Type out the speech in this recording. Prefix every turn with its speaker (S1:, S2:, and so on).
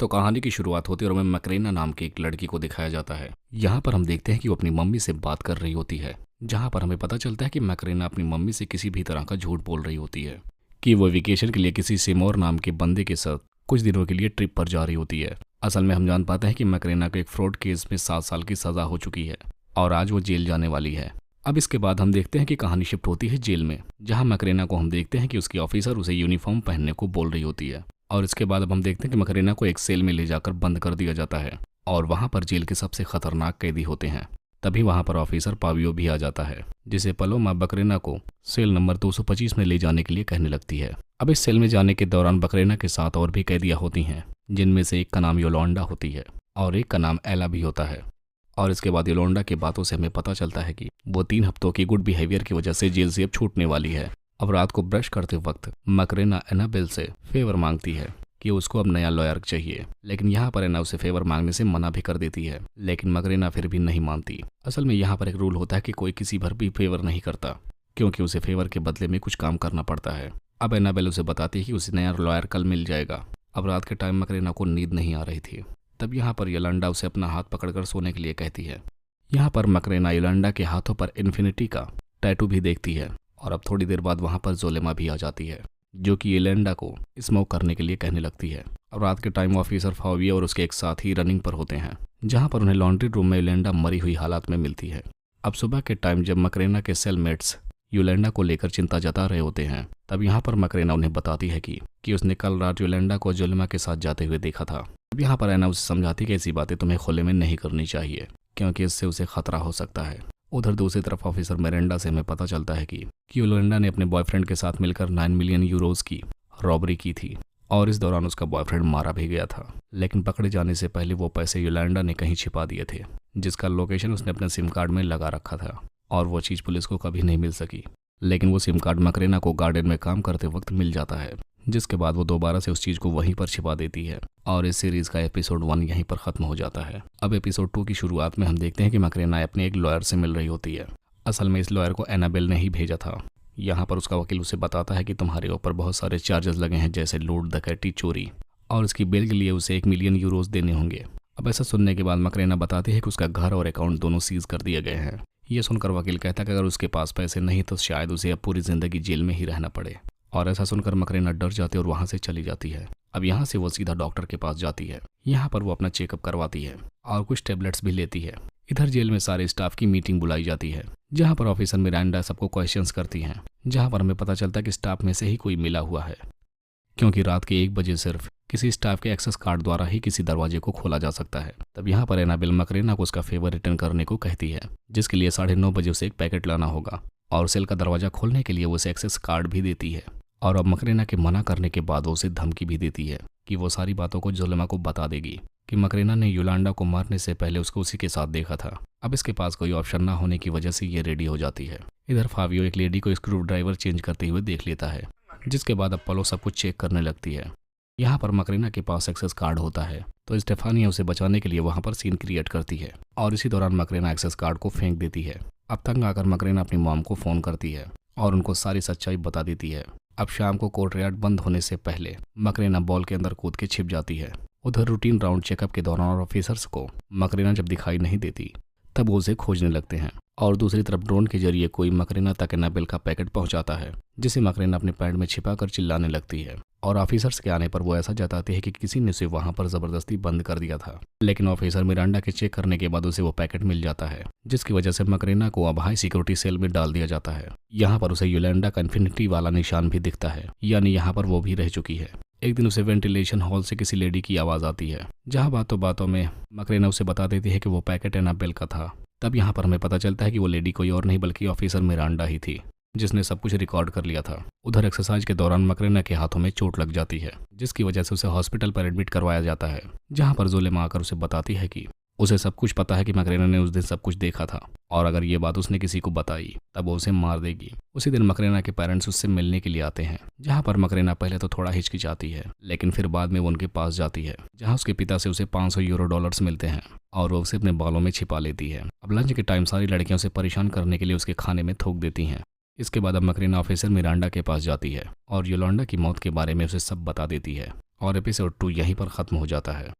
S1: तो कहानी की शुरुआत होती है और हमें मैक्रेना नाम की एक लड़की को दिखाया जाता है। यहाँ पर हम देखते हैं कि वो अपनी मम्मी से बात कर रही होती है, जहाँ पर हमें पता चलता है कि मैक्रेना अपनी मम्मी से किसी भी तरह का झूठ बोल रही होती है कि वो वेकेशन के लिए किसी सिमोर नाम के बंदे के साथ कुछ दिनों के लिए ट्रिप पर जा रही होती है। असल में हम जान पाते हैं कि मैक्रेना को एक फ्रॉड केस में 7 साल की सजा हो चुकी है और आज वो जेल जाने वाली है। अब इसके बाद हम देखते हैं कि कहानी शिफ्ट होती है जेल में, जहाँ मैक्रेना को हम देखते हैं कि उसकी ऑफिसर उसे यूनिफॉर्म पहनने को बोल रही होती है। और इसके बाद अब हम देखते हैं कि मैक्रेना को एक सेल में ले जाकर बंद कर दिया जाता है और वहां पर जेल के सबसे खतरनाक कैदी होते हैं। तभी वहां पर ऑफिसर पावियो भी आ जाता है, जिसे पलोमा बकरेना को सेल नंबर 225 में ले जाने के लिए कहने लगती है। अब इस सेल में जाने के दौरान बकरेना के साथ और भी कैदियां होती हैं, जिनमें से एक का नाम योलोंडा होती है और एक का नाम एला भी होता है। और इसके बाद योलोंडा की बातों से हमें पता चलता है कि वो 3 हफ्तों की गुड बिहेवियर की वजह से जेल से अब छूटने वाली है। अब रात को ब्रश करते वक्त मैक्रेना एनाबेल से फेवर मांगती है कि उसको अब नया लॉयर चाहिए, लेकिन यहाँ पर एना उसे फेवर मांगने से मना भी कर देती है, लेकिन मैक्रेना फिर भी नहीं मानती। असल में यहाँ पर एक रूल होता है कि कोई किसी पर भी फेवर नहीं करता, क्योंकि उसे फेवर के बदले में कुछ काम करना पड़ता है। अब एनाबेल उसे बताती है कि उसे नया लॉयर कल मिल जाएगा। अब रात के टाइम मैक्रेना को नींद नहीं आ रही थी। तब यहाँ पर योलोंडा उसे अपना हाथ पकड़कर सोने के लिए कहती है। यहाँ पर मैक्रेना योलोंडा के हाथों पर इन्फिनिटी का टैटू भी देखती है और अब थोड़ी देर बाद वहां पर जोलेमा भी आ जाती है, जो कि योलोंडा को स्मोक करने के लिए कहने लगती है। और रात के टाइम ऑफिसर फावियो और उसके एक साथी रनिंग पर होते हैं, जहां पर उन्हें लॉन्ड्री रूम में योलोंडा मरी हुई हालात में मिलती है। अब सुबह के टाइम जब मैक्रेना के सेलमेट्स योलोंडा को लेकर चिंता जता रहे होते हैं, तब यहाँ पर मैक्रेना उन्हें बताती है कि उसने कल रात योलोंडा को जोलेमा के साथ जाते हुए देखा था। अब यहाँ पर एना उसे समझाती कि ऐसी बातें तुम्हें खुले में नहीं करनी चाहिए, क्योंकि इससे उसे खतरा हो सकता है। उधर दूसरी तरफ ऑफिसर मिरांडा से हमें पता चलता है कि योलोंडा ने अपने बॉयफ्रेंड के साथ मिलकर 9 मिलियन यूरोज की रॉबरी की थी और इस दौरान उसका बॉयफ्रेंड मारा भी गया था, लेकिन पकड़े जाने से पहले वो पैसे योलोंडा ने कहीं छिपा दिए थे, जिसका लोकेशन उसने अपने सिम कार्ड में लगा रखा था और वो चीज़ पुलिस को कभी नहीं मिल सकी। लेकिन वो सिम कार्ड मैक्रेना को गार्डन में काम करते वक्त मिल जाता है, जिसके बाद वो दोबारा से उस चीज़ को वहीं पर छिपा देती है और इस सीरीज का एपिसोड 1 यहीं पर खत्म हो जाता है। अब एपिसोड 2 की शुरुआत में हम देखते हैं कि मैक्रेना अपने एक लॉयर से मिल रही होती है। असल में इस लॉयर को एनाबेल ने ही भेजा था। यहाँ पर उसका वकील उसे बताता है कि तुम्हारे ऊपर बहुत सारे चार्जेस लगे हैं, जैसे लूट, डकैती, चोरी, और इसकी बेल के लिए उसे 1 मिलियन यूरोज देने होंगे। अब ऐसा सुनने के बाद मैक्रेना बताती है कि उसका घर और अकाउंट दोनों सीज कर दिए गए हैं। ये सुनकर वकील कहता है कि अगर उसके पास पैसे नहीं तो शायद उसे अब पूरी जिंदगी जेल में ही रहना पड़े। और ऐसा सुनकर मैक्रेना डर जाती है और वहां से चली जाती है। अब यहाँ से वो सीधा डॉक्टर के पास जाती है। यहाँ पर वो अपना चेकअप करवाती है और कुछ टेबलेट्स भी लेती है। इधर जेल में सारे स्टाफ की मीटिंग बुलाई जाती है, जहाँ पर ऑफिसर मिरांडा सबको क्वेश्चंस करती हैं, जहाँ पर हमें पता चलता है कि स्टाफ में से ही कोई मिला हुआ है, क्योंकि रात के 1 बजे सिर्फ किसी स्टाफ के एक्सेस कार्ड द्वारा ही किसी दरवाजे को खोला जा सकता है। तब यहाँ पर एनाबेल मैक्रेना को उसका फेवर रिटर्न करने को कहती है, जिसके लिए 9:30 बजे उसे एक पैकेट लाना होगा और सेल का दरवाजा खोलने के लिए वो उसे एक्सेस कार्ड भी देती है। और अब मैक्रेना के मना करने के बाद वो उसे धमकी भी देती है कि वो सारी बातों को जोलेमा को बता देगी कि मैक्रेना ने योलोंडा को मारने से पहले उसको उसी के साथ देखा था। अब इसके पास कोई ऑप्शन ना होने की वजह से ये रेडी हो जाती है। इधर फावियो एक लेडी को स्क्रू ड्राइवर चेंज करते हुए देख लेता है, जिसके बाद अब पलो सब कुछ चेक करने लगती है। यहाँ पर मैक्रेना के पास एक्सेस कार्ड होता है, तो स्टेफानिया उसे बचाने के लिए वहाँ पर सीन क्रिएट करती है और इसी दौरान मैक्रेना एक्सेस कार्ड को फेंक देती है। अब तंग आकर मैक्रेना अपनी मॉम को फोन करती है और उनको सारी सच्चाई बता देती है। अब शाम को कोर्टयार्ड बंद होने से पहले मैक्रेना बॉल के अंदर कूद के छिप जाती है। उधर रूटीन राउंड चेकअप के दौरान और ऑफिसर्स को मैक्रेना जब दिखाई नहीं देती, तब वो उसे खोजने लगते हैं और दूसरी तरफ ड्रोन के जरिए कोई मैक्रेना तक एनाबेल का पैकेट पहुंचाता है, जिसे मैक्रेना अपने पैंट में छिपाकर चिल्लाने लगती है। और ऑफिसर्स के आने पर वो ऐसा जताती है कि किसी ने उसे वहां पर जबरदस्ती बंद कर दिया था, लेकिन ऑफिसर मिरांडा के चेक करने के बाद उसे वो पैकेट मिल जाता है, जिसकी वजह से मैक्रेना को अब हाई सिक्योरिटी सेल में डाल दिया जाता है। यहाँ पर उसे योलोंडा का इन्फिनिटी वाला निशान भी दिखता है, यानी यहाँ पर वो भी रह चुकी है। एक दिन उसे वेंटिलेशन हॉल से किसी लेडी की आवाज आती है, जहाँ बातों बातों में मैक्रेना उसे बता देती है कि वो पैकेट एनाबेल का था। तब यहाँ पर हमें पता चलता है कि वो लेडी कोई और नहीं बल्कि ऑफिसर मिरांडा ही थी, जिसने सब कुछ रिकॉर्ड कर लिया था। उधर एक्सरसाइज के दौरान मैक्रेना के हाथों में चोट लग जाती है, जिसकी वजह से उसे हॉस्पिटल पर एडमिट करवाया जाता है, जहां पर जोलेमा आकर उसे बताती है कि उसे सब कुछ पता है कि मैक्रेना ने उस दिन सब कुछ देखा था और अगर ये बात उसने किसी को बताई तब वो उसे मार देगी। उसी दिन मैक्रेना के पेरेंट्स उससे मिलने के लिए आते हैं, जहां पर मैक्रेना पहले तो थोड़ा हिचकिचाती है, लेकिन फिर बाद में वो उनके पास जाती है, जहां उसके पिता से उसे 500 यूरो डॉलर्स मिलते हैं और वो उसे अपने बालों में छिपा लेती है। अब लंच के टाइम सारी लड़कियां उसे परेशान करने के लिए उसके खाने में थूक देती हैं। इसके बाद अब मैक्रेना ऑफिसर मिरांडा के पास जाती है और योलोंडा की मौत के बारे में उसे सब बता देती है और एपिसोड 2 यहीं पर खत्म हो जाता है।